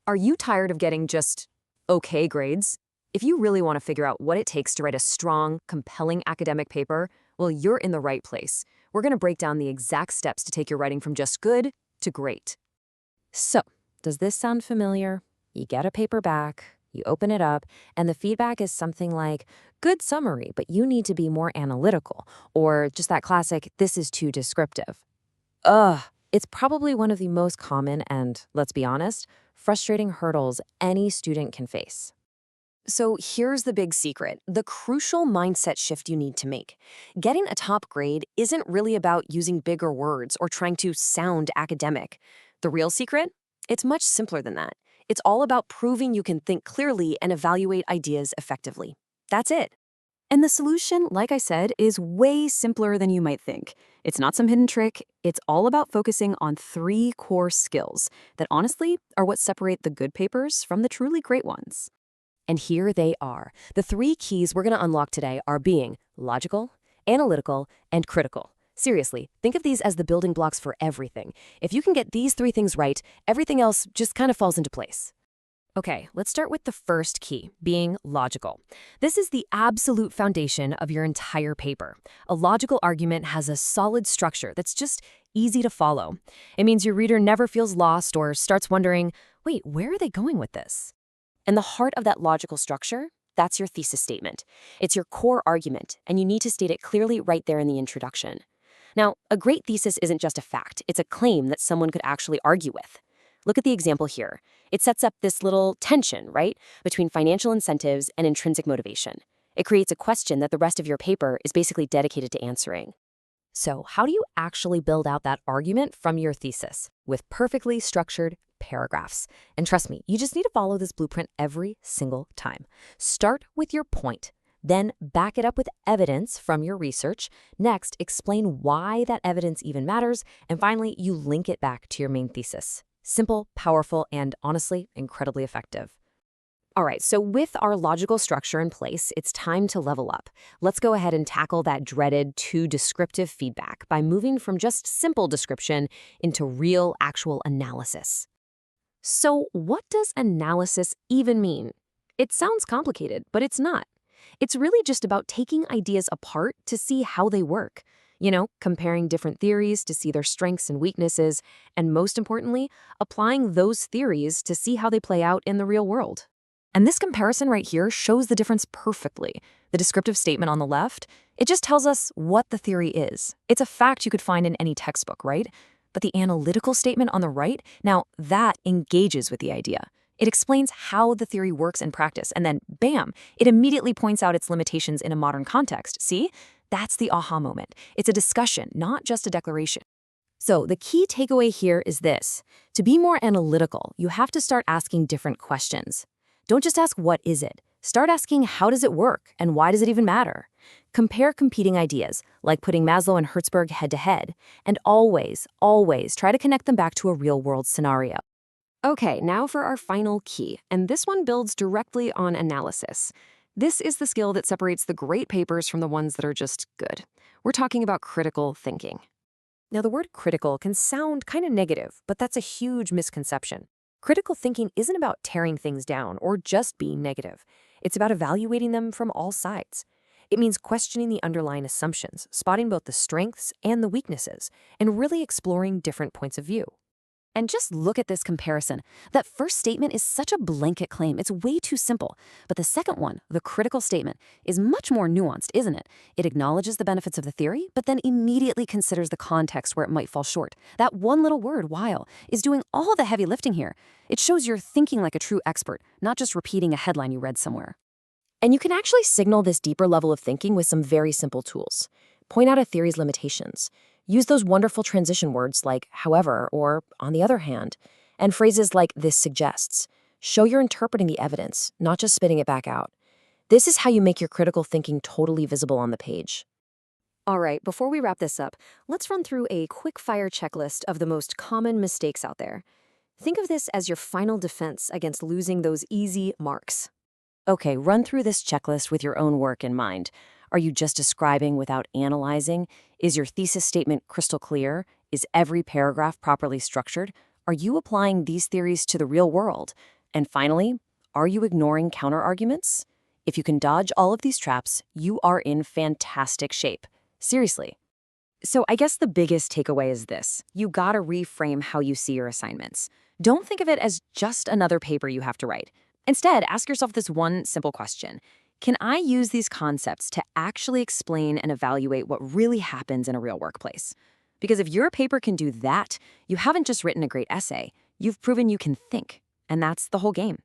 Are you tired of getting just okay grades? If you really want to figure out what it takes to write a strong, compelling academic paper, well, you're in the right place. We're going to break down the exact steps to take your writing from just good to great. So, does this sound familiar? You get a paper back, you open it up, and the feedback is something like, good summary, but you need to be more analytical, or just that classic, this is too descriptive. Ugh, it's probably one of the most common and, let's be honest, frustrating hurdles any student can face. So here's the big secret, the crucial mindset shift you need to make. Getting a top grade isn't really about using bigger words or trying to sound academic. The real secret? It's much simpler than that. It's all about proving you can think clearly and evaluate ideas effectively. That's it. And the solution, like I said, is way simpler than you might think. It's not some hidden trick. It's all about focusing on 3 core skills that honestly are what separate the good papers from the truly great ones. And here they are. The 3 keys we're going to unlock today are being logical, analytical, and critical. Seriously, think of these as the building blocks for everything. If you can get these 3 things right, everything else just kind of falls into place. Okay, let's start with the first key, being logical. This is the absolute foundation of your entire paper. A logical argument has a solid structure that's just easy to follow. It means your reader never feels lost or starts wondering, wait, where are they going with this? And the heart of that logical structure, that's your thesis statement. It's your core argument, and you need to state it clearly right there in the introduction. Now, a great thesis isn't just a fact, it's a claim that someone could actually argue with. Look at the example here. It sets up this little tension, right, between financial incentives and intrinsic motivation. It creates a question that the rest of your paper is basically dedicated to answering. So, how do you actually build out that argument from your thesis? With perfectly structured paragraphs. And trust me, you just need to follow this blueprint every single time. Start with your point. Then back it up with evidence from your research. Next, explain why that evidence even matters. And finally, you link it back to your main thesis. Simple, powerful, and honestly, incredibly effective. All right, so with our logical structure in place, it's time to level up. Let's go ahead and tackle that dreaded too descriptive feedback by moving from just simple description into real, actual analysis. So what does analysis even mean? It sounds complicated, but it's not. It's really just about taking ideas apart to see how they work. Comparing different theories to see their strengths and weaknesses, and most importantly, applying those theories to see how they play out in the real world. And this comparison right here shows the difference perfectly. The descriptive statement on the left, it just tells us what the theory is. It's a fact you could find in any textbook, right? But the analytical statement on the right, now that engages with the idea. It explains how the theory works in practice, and then, bam, it immediately points out its limitations in a modern context. See? That's the aha moment. It's a discussion, not just a declaration. So the key takeaway here is this. To be more analytical, you have to start asking different questions. Don't just ask, what is it? Start asking, how does it work, and why does it even matter? Compare competing ideas, like putting Maslow and Hertzberg head-to-head, and always, always try to connect them back to a real-world scenario. Okay, now for our final key, and this one builds directly on analysis. This is the skill that separates the great papers from the ones that are just good. We're talking about critical thinking. Now, the word critical can sound kind of negative, but that's a huge misconception. Critical thinking isn't about tearing things down or just being negative. It's about evaluating them from all sides. It means questioning the underlying assumptions, spotting both the strengths and the weaknesses, and really exploring different points of view. And just look at this comparison. That first statement is such a blanket claim. It's way too simple. But the second one, the critical statement, is much more nuanced, isn't it? It acknowledges the benefits of the theory, but then immediately considers the context where it might fall short. That one little word, while, is doing all the heavy lifting here. It shows you're thinking like a true expert, not just repeating a headline you read somewhere. And you can actually signal this deeper level of thinking with some very simple tools. Point out a theory's limitations. Use those wonderful transition words like however or on the other hand, and phrases like this suggests. Show you're interpreting the evidence, not just spitting it back out. This is how you make your critical thinking totally visible on the page. All right, before we wrap this up, let's run through a quick-fire checklist of the most common mistakes out there. Think of this as your final defense against losing those easy marks. Okay, run through this checklist with your own work in mind. Are you just describing without analyzing? Is your thesis statement crystal clear? Is every paragraph properly structured? Are you applying these theories to the real world? And finally, are you ignoring counterarguments? If you can dodge all of these traps, you are in fantastic shape. Seriously. So I guess the biggest takeaway is this. You gotta reframe how you see your assignments. Don't think of it as just another paper you have to write. Instead, ask yourself this one simple question. Can I use these concepts to actually explain and evaluate what really happens in a real workplace? Because if your paper can do that, you haven't just written a great essay, you've proven you can think. And that's the whole game.